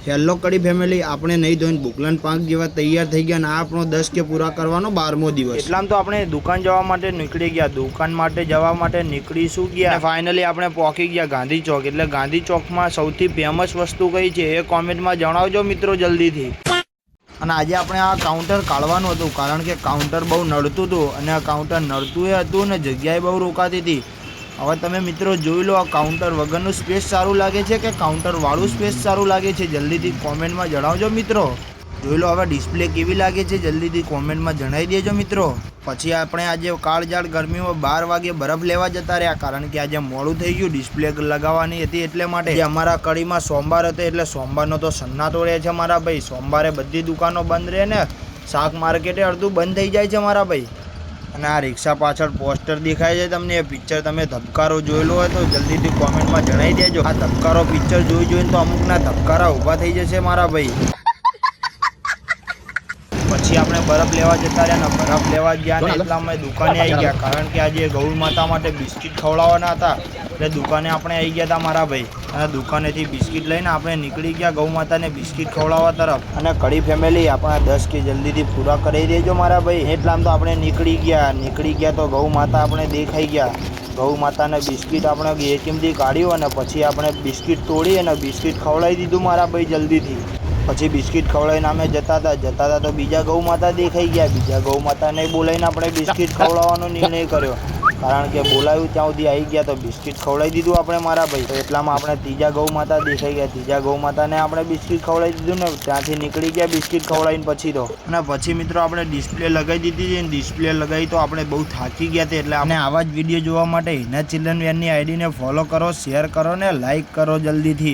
Hello કડી family, આપણે નહીં ધોઈને બુકલાન 5 જેવા તૈયાર થઈ ગયા અને આ આપણો 10 કે પૂરા કરવાનો 12મો દિવસ. એટલામાં તો આપણે દુકાન જવા માટે નીકળી ગયા. દુકાન માટે જવા માટે નીકળીશું ગયા અને ફાઇનલી આપણે પહોંચી ગયા ગાંધી ચોક. એટલે ગાંધી ચોકમાં સૌથી ફેમસ વસ્તુ કઈ છે એ કોમેન્ટમાં જણાવજો મિત્રો જલ્દીથી. અને આજે આપણે આ કાઉન્ટર કાઢવાનું હતું કારણ કે કાઉન્ટર બહુ નડતું હતું અને આ કાઉન્ટર નડતું હતું ને જગ્યાએ બહુ રોકાતી હતી. હવે તમે મિત્રો જોઈ લો, આ કાઉન્ટર વગરનું સ્પેસ સારું લાગે છે કે કાઉન્ટર વાળું સ્પેસ સારું લાગે છે, જલ્દીથી કોમેન્ટમાં જણાવજો મિત્રો. જોઈ લો હવે ડિસ્પ્લે કેવી લાગે છે, જલ્દીથી કોમેન્ટમાં જણાવી દેજો મિત્રો. પછી આપણે આજે કાળઝાળ ગરમીમાં 12 વાગે બરફ લેવા જતા રહ્યા કારણ કે આજે મોડું થઈ ગયું, ડિસ્પ્લે લગાવવાની હતી એટલે માટે. અમારા કડીમાં સોમવાર હતો એટલે સોમવારનો તો સન્નાટો રહે છે મારા ભાઈ. સોમવારે બધી દુકાનો બંધ રહે ને શાક માર્કેટે અડધું બંધ થઈ જાય છે મારા ભાઈ. અને આ રિક્ષા પાછળ પોસ્ટર દેખાય છે તમને, એ પિક્ચર તમે ધબકારો જોયેલો હોય તો જલ્દીથી કોમેન્ટમાં જણાવી દેજો. આ ધબકારો પિક્ચર જોઈને તો અમુકના ધબકારા ઊભા થઈ જશે મારા ભાઈ. પછી આપણે બરફ લેવા જતા રહ્યા ને બરફ લેવા ગયા ને એટલા અમે દુકાને આવી ગયા કારણ કે આજે ગૌ માતા માટે બિસ્કિટ ખવડાવવાના હતા એટલે દુકાને આપણે આવી ગયા હતા મારા ભાઈ. અને દુકાનેથી બિસ્કિટ લઈને આપણે નીકળી ગયા ગૌ માતાને બિસ્કિટ ખવડાવવા તરફ. અને કડી ફેમિલી આપણા 10 કે જલ્દીથી પૂરા કરી દેજો મારા ભાઈ. એટલામાં તો આપણે નીકળી ગયા તો ગૌ માતા આપણે દેખાઈ ગયા. ગૌ માતાને બિસ્કિટ આપણે એટીએમથી કાઢ્યું અને પછી આપણે બિસ્કિટ તોડી અને બિસ્કિટ ખવડાવી દીધું મારા ભાઈ જલ્દીથી. પછી બિસ્કિટ ખવડાવીને અમે જતા હતા તો બીજા ગૌ માતા દેખાઈ ગયા. બીજા ગૌ માતાને બોલાવીને આપણે બિસ્કિટ ખવડાવવાનો નિર્ણય કર્યો કારણ કે બોલાવ્યું ત્યાં સુધી આવી ગયા તો બિસ્કિટ ખવડાવી દીધું આપણે મારા ભાઈ. તો એટલામાં આપણે ત્રીજા ગૌ માતા દેખાઈ ગયા. ત્રીજા ગૌ માતાને આપણે બિસ્કિટ ખવડાવી દીધું ને ત્યાંથી નીકળી ગયા બિસ્કિટ ખવડાવીને પછી તો. અને પછી મિત્રો આપણે ડિસ્પ્લે લગાવી દીધી અને ડિસ્પ્લે લગાવી તો આપણે બહુ થાકી ગયા હતા. એટલે આપણે આવા જ વિડીયો જોવા માટે હિના ચિલ્ડ્રન વેનની આઈડીને ફોલો કરો, શેર કરો ને લાઇક કરો જલ્દીથી.